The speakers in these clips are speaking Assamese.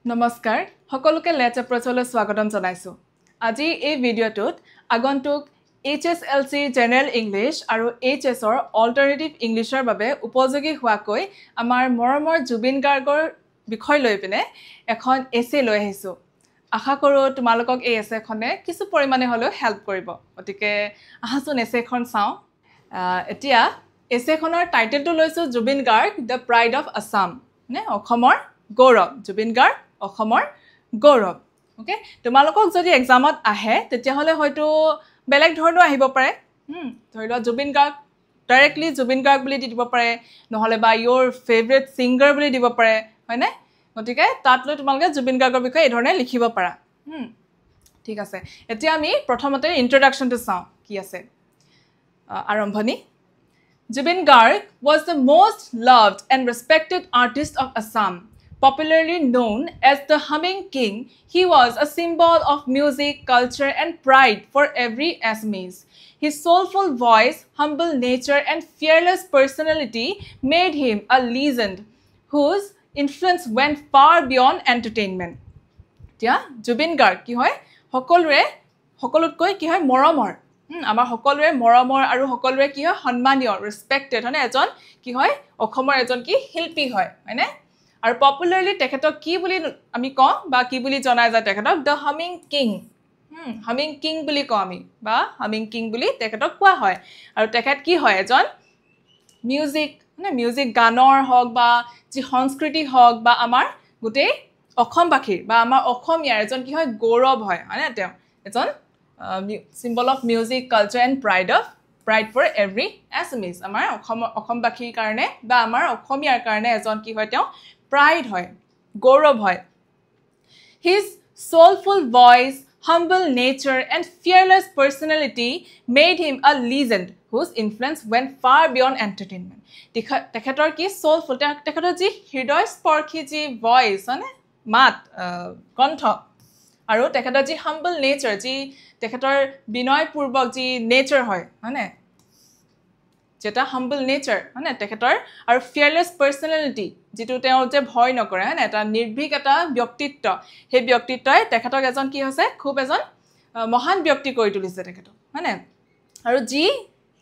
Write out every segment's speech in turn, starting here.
নমস্কাৰ সকলোকে লেটস এপ্ৰোচলৈ স্বাগতম জনাইছো আজি এই ভিডিঅ'টোত আগন্তুক HSLC জেনাৰেল ইংলিছ আৰু HS ৰ অল্টাৰনেটিভ ইংলিছৰ বাবে উপযোগী হোৱাকৈ আমাৰ মৰমৰ জুবিন গাৰ্গৰ বিষয় লৈ পিনে এখন এছে লৈ আহিছো আশা কৰো তোমালোকক এই এছেখনে কিছু পৰিমাণে হলেও হেল্প কৰিব গতিকে আহাচোন এছেখন চাও এতিয়া এছেখনৰ টাইটেলটো লৈছো Zubeen Garg the pride of Assam নে অসমৰ গৌৰৱ জুবিন গাৰ্গ অসমৰ গৌৰৱ ওকে তোমালোকক যদি এক্সামত আহে তেতিয়া হলে হয়তো বেলেগ ধৰণৰ আহিব পাৰে ধৰি লোৱা জুবিন গাৰ্গ ডাইৰেক্টলি জুবিন গাৰ্গ বুলি দি দিব পাৰে নহলে বা ইওৰ ফেভৰেট সিঙ্গাৰ বুলি দিব পাৰে হয়নে গতিকে তাত লৈ তোমালোকে জুবিন গাৰ্গৰ বিষয়ে এই ধৰণে লিখিব পাৰা ঠিক আছে এতিয়া আমি প্ৰথমতে ইন্ট্ৰোডাকচনটো চাও কি আছে আৰম্ভণি Zubin Garg was the most loved and respected artist of Assam. Popularly known as the Humming King, he was a symbol of music, culture, and pride for every Assamese. His soulful voice, humble nature, and fearless personality made him a legend whose influence went far beyond entertainment. Yeah, Zubin Garg ki hoy hokolutকৈ ki hoy moromor আমাৰ সকলোৰে মৰমৰ আৰু সকলোৰে কি হয় সন্মানীয় ৰেসপেক্টেড হনে এজন কি হয় অসমৰ এজন কি শিল্পী হয় হয়নে আৰু পপুলাৰলি তেখেতক কি বুলি আমি কওঁ বা কি বুলি জনা যায় তেখেতক দ্য হামিং কিং বুলি কওঁ আমি বা হামিং কিং বুলি তেখেতক কোৱা হয় আৰু তেখেত কি হয় এজন মিউজিক গানৰ হওক বা যি সংস্কৃতি হওক বা আমাৰ গোটেই অসমবাসীৰ বা আমাৰ অসমীয়াৰ এজন কি হয় গৌৰৱ হয় হয়নে তেওঁ এজন symbol of music culture and pride for every Assamese amar অসমবাসীৰ কাৰণে বা আমাৰ অসমীয়াৰ কাৰণে এজন কি হয় তেওঁ pride হয় গৌৰৱ হয় his soulful voice humble nature and fearless personality made him a legend whose influence went far beyond entertainment তেখেতৰ কি soulful তেখেতৰ যি হৃদয়স্পৰ্শী যি voice মানে মাত কণ্ঠ আৰু তেখেতৰ যি humble nature যি তেখেতৰ বিনয়পূৰ্বক যি নেচাৰ হয় হয়নে যেটা humble nature হয়নে তেখেতৰ আৰু fearless personality যেটো তেওঁ যে ভয় নকৰে হয়নে এটা নিৰ্ভীক এটা ব্যক্তিত্ব সেই ব্যক্তিত্বই তেখেতক এজন কি হৈছে খুব এজন মহান ব্যক্তি কৰি তুলিছে তেখেতক হয়নে আৰু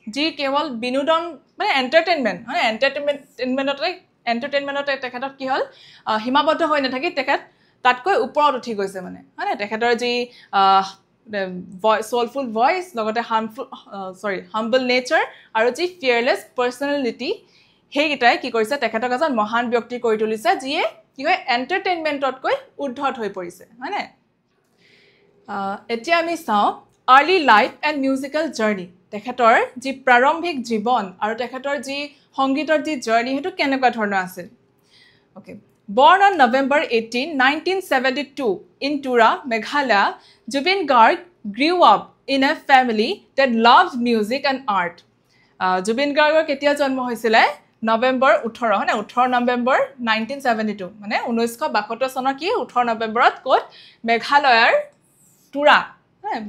যি কেৱল বিনোদন মানে এন্টাৰটেইনমেন্ট হয় এন্টাৰটেইনমেন্টতে তেখেতক কি হল হিমাবদ্ধ হৈ নাথাকি তেখেত তাতকৈ ওপৰত উঠি গৈছে মানে হয়নে তেখেতৰ যি soulful voice লগতে humble nature আৰু যি fearless personality হেইটাই কি কৰিছে তেখেতক এজন মহান ব্যক্তি কৰি তুলিছে যিয়ে কি হয় এন্টাৰটেইনমেন্টতকৈ উদ্ধত হৈ পৰিছে হয়নে এতিয়া আমি চাও early life and musical journey তেখেতৰ যি প্ৰাৰম্ভিক জীৱন আৰু তেখেতৰ যি সংগীতৰ যি জাৰ্নি হেতু কেনেকুৱা ধৰণৰ আছিল okay Born on November 18, 1972 in Tura, Meghalaya, Zubin Garg grew up in a family that loved music and art. Zubin Gargor ketia janmo hoisile November 18 hone 18 November 1972 mane 1972 sonor ki 18 November ot kot Meghalayar Tura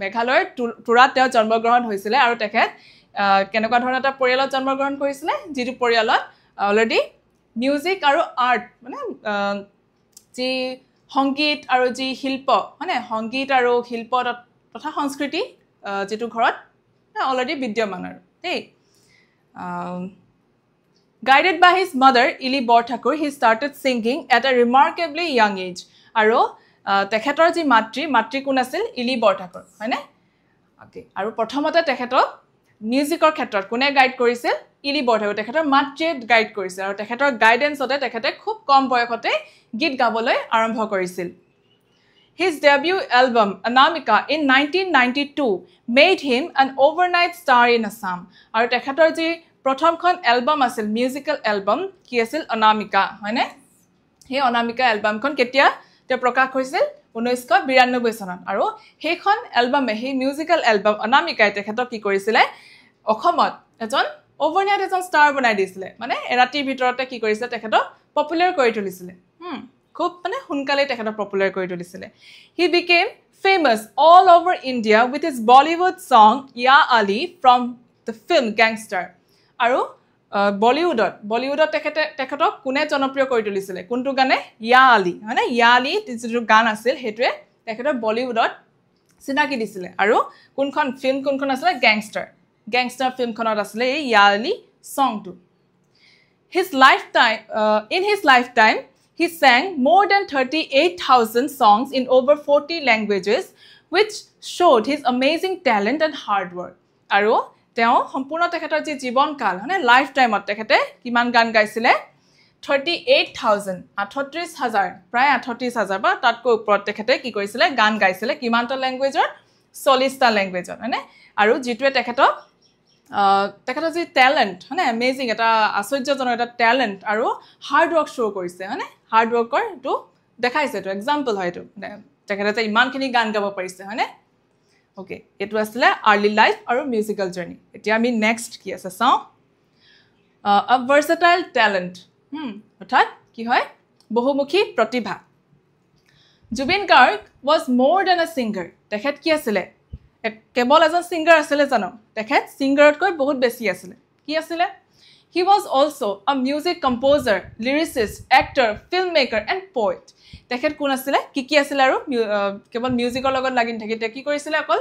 Meghalayar Tura teo janmo grohon hoisile aru tekhet kenekwa dhৰণৰ এটা পৰিয়ালত জন্ম গ্ৰহণ কৰিছিলে যিটো পৰিয়ালত অলৰেডি মিউজিক আৰু আৰ্ট মানে যি সংগীত আৰু যি শিল্প মানে সংগীত আৰু শিল্প তথা সংস্কৃতি যেটো ঘৰত অলৰেডি বিদ্যমান আৰু দেই guided by his mother Ili Borthakur he started singing at a remarkably young age আৰু তেখেতৰ যি মাতৃ কোন আছিল ইলি বৰঠাকুৰ হয়নে ওকে আৰু প্ৰথমতে তেখেতক মিউজিকৰ ক্ষেত্ৰত কোনে গাইড কৰিছিল ইলি বৰঠাকুৰ তেখেতৰ মাতৃয়ে গাইড কৰিছিল আৰু তেখেতৰ গাইডেন্সতে তেখেতে খুব কম বয়সতে গীত গাবলৈ আৰম্ভ কৰিছিল His debut album Anamika in 1992 made him an overnight star in Assam আৰু তেখেতৰ যি প্ৰথমখন এলবাম আছিল মিউজিক্যাল এলবাম কি আছিল অনামিকা হয়নে সেই অনামিকা এলবামখন কেতিয়া তে প্ৰকাশ হৈছিল 1992 চনত আৰু সেইখন এলবামে সেই মিউজিক্যাল এলবাম অনামিকাই তেখেতক কি কৰিছিল অসমত এজন overnight এজন ষ্টাৰ বনাই দিছিল মানে এৰাতিৰ ভিতৰতে কি কৰিছিল তেখেতক পপুলাৰ কৰি তুলিছিল খুব মানে হুনকালে তেখেতক পপুলাৰ কৰি তুলিছিল he became famous all over India with his Bollywood song Ya Ali from the film Gangster আৰু বলিউডত তেখেতক কোনে জনপ্ৰিয় কৰি তুলিছিলে কোনটো গানে ইয়া আলী হয়নে ইয়া আলী যিটো গান আছিল হেতুৱে তেখেতক বলিউডত চিনাকি দিছিলে আৰু কোনখন আছিলে গেংষ্টাৰ ফিল্মখনত আছিলে এই ইয়া Ali সংটো in his lifetime he sang more than 38,000 songs in over 40 languages which showed his amazing talent and hard work আৰু তেওঁ সম্পূৰ্ণ তেখেতৰ যি জীৱন কাল মানে লাইফ টাইমত তেখেতে কিমান গান গাইছিলে 38,000 প্ৰায় 38,000 বা তাতকৈ ওপৰত তেখেতে কি কৰিছিলে গান গাইছিলে কিমানটা ল্যাঙ্গুৱেজৰ 40টা ল্যাঙ্গুৱেজত মানে আৰু যিটোৱে তেখেতৰ যি ট্যালেন্ট মানে অ্যামেজিং এটা আশ্চৰ্যজনক এটা ট্যালেন্ট আৰু হাৰ্ড ওয়াৰ্ক শো কৰিছে মানে হাৰ্ড ওয়াৰ্কৰ এটো দেখাইছে এটো এক্সাম্পল হয় এটো তেখেতে ইমানখিনি গান গাব পাৰিছে হয়নে Okay, it was early life or musical journey. Etia ami next ki ase sao a versatile talent. Orthat ki hoy bohumukhi pratibha. Jubin Garg was more than a singer. Tekhet ki asile kebol ejon singer asile jano tekhet singer koi bahut beshi asile ki asile he was also a music composer, lyricist, actor, filmmaker and poet. তেখেত কোন আছিল কি আছিল আৰু কেৱল মিউজিকৰ লগত লাগি থাকি তে কি কৰিছিল অকল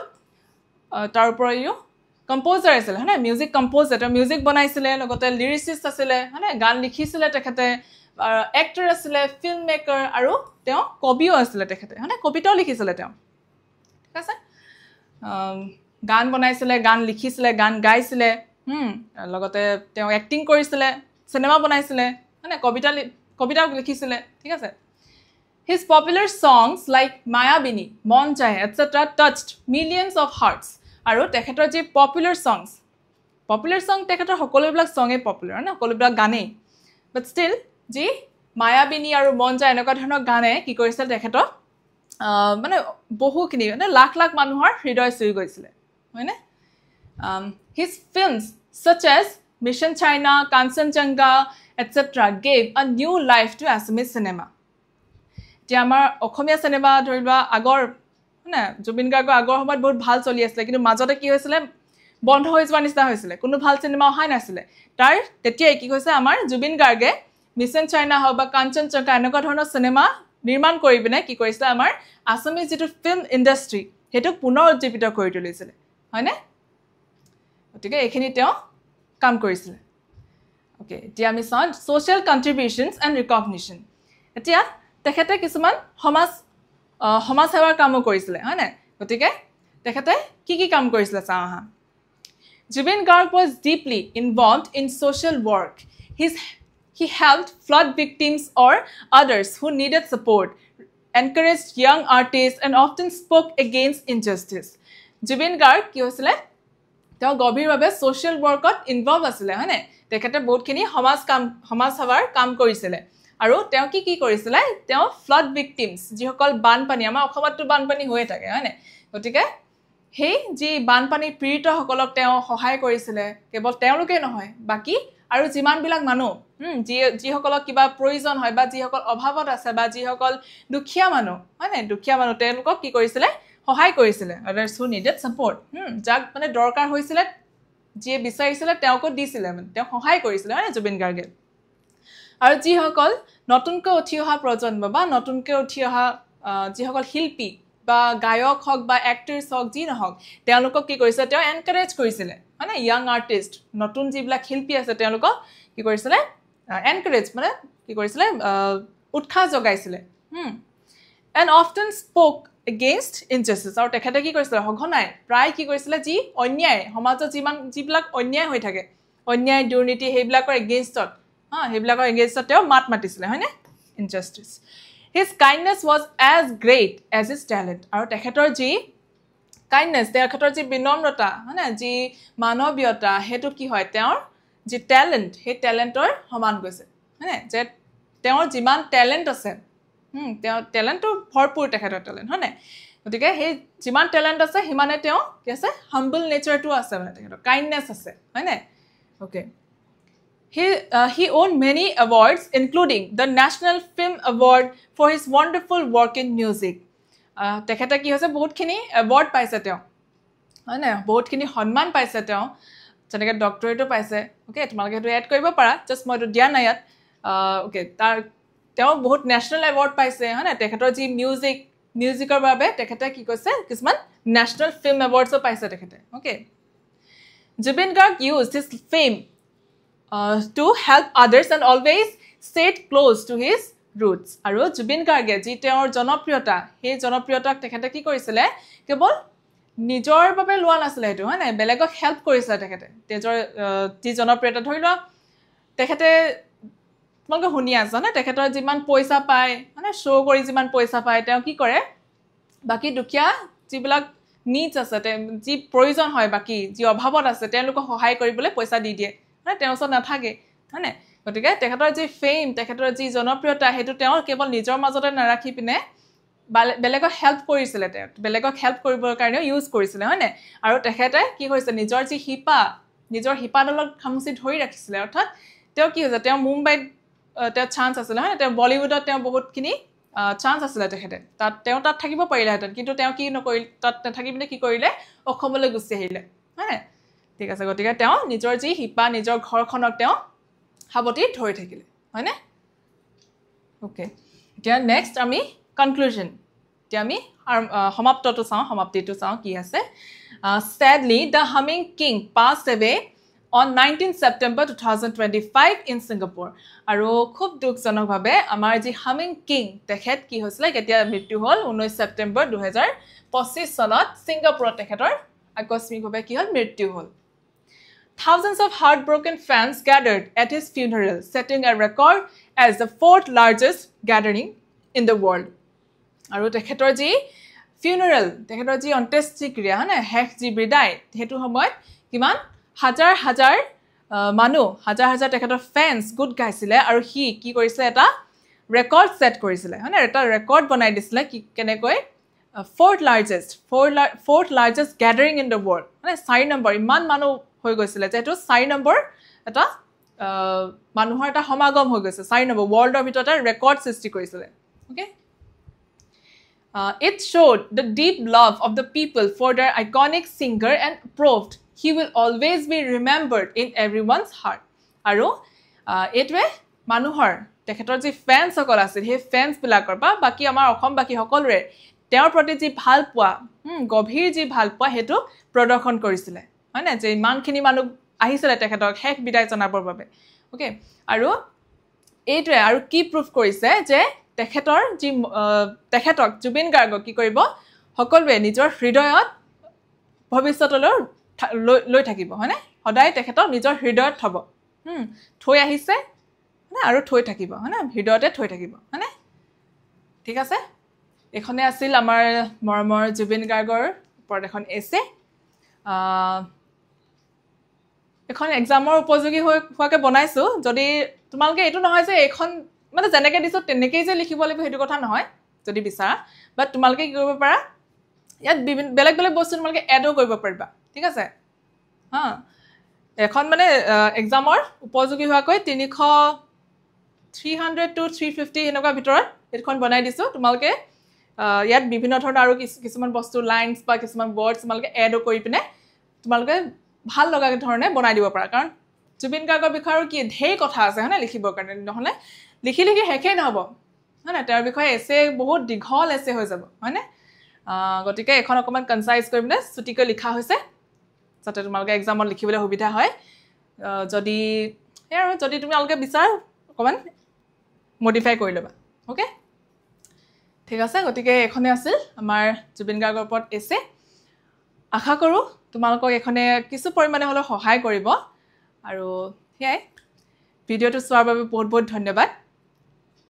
তাৰ উপৰিও কম্পোজাৰ আছিল হয়নে মিউজিক কম্পোজাৰ মিউজিক বনাইছিল লগতে লিৰিচিষ্ট আছিল হয়নে গান লিখিছিল তেখেতে এক্টৰ আছিল ফিল্ম মেকাৰ আৰু তেওঁ কবিও আছিল তেখেতে হয়নে কবিতাও লিখিছিল তেওঁ ঠিক আছে গান বনাইছিল গান লিখিছিল গান গাইছিল লগতে তেওঁ এক্টিং কৰিছিল সিনেমা বনাইছিল হয়নে কবিতাও লিখিছিল ঠিক আছে His popular songs like Mayabini, Mon Chahe, etc. touched millions of hearts. Aru tekhetor je popular song tekhetor hokolobla song e popular na hokolobla gane. But still je Mayabini aru Mon Chahe enokwa dhৰণৰ গানে কি কৰিছিল তেখেতৰ মানে বহুখিনি মানে লাখ লাখ মানুহৰ হৃদয় চুই গৈছিল হয়নে His films such as Mission China, Kanchenjunga, etc. gave a new life to Assamese cinema. যে আমাৰ অসমীয়া সিনেমা ধৰিবা আগৰ না জুবিন গাৰ্গৰ আগৰ সময়ত বহুত ভাল চলি আছিল কিন্তু মাজতে কি হৈছিল বন্ধ হৈ যোৱা নিচিনা হৈছিল কোনো ভাল সিনেমা অহাই নাছিল তাৰ তেতিয়া কি হৈছে আমাৰ জুবিন গাৰ্গে মিছন চাইনা হওক বা কাঞ্চনজঙ্ঘা এনেকুৱা ধৰণৰ সিনেমা নিৰ্মাণ কৰি বিনে কি কৰিছিল আমাৰ আসামিজ যেটো ফিল্ম ইন্ডাষ্ট্ৰি হেতু পুনৰ উজ্জীৱিত কৰি তুলিছিল হয়নে গতিকে এখিনি তেওঁ কাম কৰিছিল ওকে এতিয়া আমি চাওঁ সোশ্যাল কন্ট্ৰিবিউশনস এন্ড ৰিকগনিশন এতিয়া তেখেতে কিছুমান সমাজ সেৱাৰ কাম কৰিছিল হয়নে গতিকে তেখেতে কি কাম কৰিছিল চাওঁ হা Jubin Garg was deeply involved in social work. He helped flood victims or others who needed support, encouraged young artists and often spoke against injustice. Jubin Garg কি হৈছিল তেওঁ গভীৰভাৱে social workত involved আছিল হয়নে তেখেতে বহুতখিনি সমাজ সেৱাৰ কাম কৰিছিল আৰু তেওঁ কি কৰিছিল তেওঁ ফ্লাড ভিকটিমছ যিসকল বানপানী আমাৰ অসমতো বানপানী হৈ থাকে হয়নে গতিকে হেই যি বানপানী পীড়িত সকলক তেওঁ সহায় কৰিছিল কেৱল তেওঁলোকে নহয় বাকি আৰু যিমান বিলাক মানুহ যি সকলক কিবা প্ৰয়োজন হয় বা যি সকল অভাৱত আছে বা যি সকল দুখীয়া মানুহ হয়নে দুখীয়া মানুহ তেওঁলোকক কি কৰিছিল সহায় কৰিছিল others who needed support যাক মানে দৰকাৰ হৈছিল যি বিচাৰিছিল তেওঁক দিছিল মানে তেওঁ সহায় কৰিছিল হয়নে জুবিন গাৰ্গে আৰু যি সকল নতুনকৈ উঠি অহা প্ৰজন্ম বা নতুনকৈ উঠি অহা যি সকল শিল্পী বা গায়ক হওক বা এক্টৰছ হওক যি নহওক তেওঁলোকক কি কৰিছিল তেওঁ এনকাৰেজ কৰিছিল মানে ইয়াং আৰ্টিষ্ট নতুন যিবিলাক শিল্পী আছে তেওঁলোকক কি কৰিছিল এনকাৰেজ মানে কি কৰিছিল উৎসাহ জগাইছিল and often spoke against injustice আৰু তেখেতে কি কৰিছিল হঘনাই প্ৰায় কি কৰিছিল যি অন্যায় সমাজত যিবিলাক অন্যায় হৈ থাকে অন্যায় দুৰ্নীতি হেবিলাকৰ এগেইনষ্টত হেবিলাকৰ এগেইনষ্টত তেওঁ মাত মাতিছিল হয়নে injustice His kindness was as great as his talent. আৰু তেখেতৰ যি kindness তেখেতৰ যি বিনম্ৰতা হয়নে যি মানৱীয়তা হেতু কি হয় তেওঁৰ যি ট্যালেন্ট হে ট্যালেন্টৰ সমান গৈছে হয়নে যে তেওঁৰ যিমান ট্যালেন্ট আছে তেওঁ ট্যালেন্টটো ভৰপুৰ তেখেতৰ ট্যালেন্ট হয়নে গতিকে হে যিমান ট্যালেন্ট আছে হিমানে তেওঁ কি আছে হাম্বল নেচাৰটো আছে মানে তেখেতৰ kindness আছে হয়নে okay He won many awards, including the National Film Award for his wonderful work in music. তেখেতে কি হৈছে বহুতখিনি এৱাৰ্ড পাইছে তেওঁ হয়নে বহুতখিনি সন্মান পাইছে তেওঁ যেনেকৈ ডক্টৰেটো পাইছে অ'কে তোমালোকে সেইটো এড কৰিব পাৰা জাষ্ট মই এইটো দিয়া নাই ইয়াত অ'কে তেওঁ বহুত নেশ্যনেল এৱাৰ্ড পাইছে হয় নাই তেখেতৰ যি মিউজিকৰ বাবে তেখেতে কি কৈছে কিছুমান নেশ্যনেল ফিল্ম এৱাৰ্ডছো পাইছে তেখেতে okay Zubeen Garg used his fame to help others and always stayed close to his roots আৰু জুবিন গাৰ্গে যি তেওঁৰ জনপ্ৰিয়তা সেই জনপ্ৰিয়তাক তেখেতে কি কৰিছিলে কেৱল নিজৰ বাবে লোৱা নাছিলে সেইটো হয় নাই বেলেগক হেল্প কৰিছিলে তেখেতে তেজৰ যি জনপ্ৰিয়তা ধৰি লোৱা তেখেতে তোমালোকে শুনি আছা না তেখেতৰ যিমান পইচা পায় মানে শ্ব' কৰি যিমান পইচা পায় তেওঁ কি কৰে বাকী দুখীয়া যিবিলাক নিডছ আছে যি প্ৰয়োজন হয় বাকী যি অভাৱত আছে তেওঁলোকক সহায় কৰিবলৈ পইচা দি দিয়ে মানে তেওঁৰ ওচৰত নাথাকে হয় নাই গতিকে তেখেতৰ যি ফেম তেখেতৰ যি জনপ্ৰিয়তা সেইটো তেওঁ কেৱল নিজৰ মাজতে নাৰাখি পিনে বেলেগক হেল্প কৰিছিলে তেওঁ বেলেগক হেল্প কৰিবৰ কাৰণে ইউজ কৰিছিলে হয় নাই আৰু তেখেতে কি কৰিছে নিজৰ যি নিজৰ শিপাডালত খামুচি ধৰি ৰাখিছিলে অৰ্থাৎ তেওঁ কি হৈছে তেওঁ মুম্বাইত তেওঁ চান্স আছিলে হয় তেওঁ বলিউডত তেওঁ বহুতখিনি চান্স আছিলে তেখেতে তেওঁ তাত থাকিব পাৰিলেহেঁতেন কিন্তু তেওঁ কি নকৰিলে তাত নাথাকি পিনে কি কৰিলে অসমলৈ গুচি আহিলে হয় ঠিক আছে গতিকে তেওঁ নিজৰ যি শিপা নিজৰ ঘৰখনক তেওঁ হাবতি ধৰি থাকিলে হয়নে ওকে এতিয়া নেক্সট আমি কনক্লুজন এতিয়া আমি সমাপ্তিটো চাওঁ কি আছে sadly the humming king passed away on 19 September 2025 in Singapore আৰু খুব দুখজনকভাৱে আমাৰ যি হামিং কিং তেখেত কি হৈছিলে কেতিয়া মৃত্যু হ'ল 19 ছেপ্টেম্বৰ 2025 চনত ছিংগাপুৰত তেখেতৰ আকস্মিকভাৱে কি হ'ল মৃত্যু হ'ল Thousands of heartbroken fans gathered at his funeral, setting a record as the 4th largest gathering in the world. আৰু তেখেতৰ যি funeral, তেখেতৰ যি অন্ত্যেষ্টিক্ৰিয়া হয়নে হেক যি বিদায় হেতু সময়ত কিমান হাজাৰ মানুহ হাজাৰ তেখেতৰ ফেন্স গুড গাইছিলে আৰু হি কি কৰিছিলে এটা ৰেকৰ্ড সেট কৰিছিলে হয়নে এটা ৰেকৰ্ড বনাই দিছিলে কি কেনেকৈ fourth largest gathering in the world মানে 4 নম্বৰ ইমান মানুহ হৈ গৈছিলে যেটো 4 নম্বৰ এটা মানুহৰ এটা সমাগম হৈ গৈছে 4 নম্বৰ ওয়াৰ্ল্ডৰ ভিতৰতে ৰেকৰ্ড সৃষ্টি কৰিছিলে okay it showed the deep love of the people for their iconic singer and proved he will always be remembered in everyone's heart আৰু এটৱে মানুহৰ তেখেতৰ যি ফেন্স সকল আছিল সেই ফেন্স বিলাকৰ বা বাকি আমাৰ অসমবাসী সকলোৰে তেওঁৰ প্ৰতি যি ভাল পোৱা গভীৰ যি ভাল পোৱা হেতু প্ৰদৰ্শন কৰিছিলে হয় না যে ইমানখিনি মানুহ আহিছিলে তেখেতক হেক বিদায় জনাবৰ বাবে ওকে আৰু এইটোৱে আৰু কি প্ৰুফ কৰিছে যে তেখেতক জুবিন গাৰ্গক কি কৰিব সকলোৱে নিজৰ হৃদয়ত ভৱিষ্যতলৈ লৈ থাকিব হয়নে সদায় তেখেতক নিজৰ হৃদয়ত থব থৈ আহিছে না আৰু থৈ থাকিব হয়নে হৃদয়তে থৈ থাকিব হয়নে ঠিক আছে এখনে আছিল আমাৰ মৰমৰ জুবিন গাৰ্গৰ ওপৰত এখন এছে এখন এক্সামৰ উপযোগী হোৱাকে বনাইছো যদি তোমালোকে এইটো নহয় যে এখন মানে যেনেকৈ দিছো তেনেকেই যে লিখিব লাগিব সেইটো কথা নহয় যদি বিচাৰা বাট তোমালোকে কি কৰিব পাৰা ইয়াত বেলেগ বস্তু তোমালোকে এডো কৰিব পাৰিবা ঠিক আছে এখন মানে এক্সামৰ উপযোগী হোৱাকৈ 300 to 350 এনেকুৱা ভিতৰত এইখন বনাই দিছো তোমালোকে ইয়াত বিভিন্ন ধৰণৰ আৰু কিছুমান বস্তু লাইনস বা কিছুমান ওয়াৰ্ডস তোমালোকে এডো কৰি পিনে তোমালোকে ভাল লগা ধৰণে বনাই দিব পাৰা কাৰণ জুবিন গাৰ্গৰ বিষয়ে কি ঢেৰ কথা আছে হয়নে লিখিবৰ কাৰণে নহলে লিখি হেকেই নহব হয়নে তাৰ বিষয়ে এছে বহুত দীঘল এছে হৈ যাব হয়নে গতিকে এখন অকমান কনসাইজ কৰি পিনে ছুটিকৈ লিখা হৈছে যাতে তোমালোকে এক্সামত লিখিবলৈ সুবিধা হয় যদি তোমালোকে বিচাৰ অকমান মডিফাই কৰি লবা ওকে ঠিক আছে গতিকে এখনে আছিল আমাৰ জুবিন গাৰ্গৰ ওপৰত এছে আশা কৰো তোমালোকক এখনে কিছু পৰিমাণে হলে সহায় কৰিব আৰু হেই ভিডিওটো চোৱাৰ বাবে বহুত ধন্যবাদ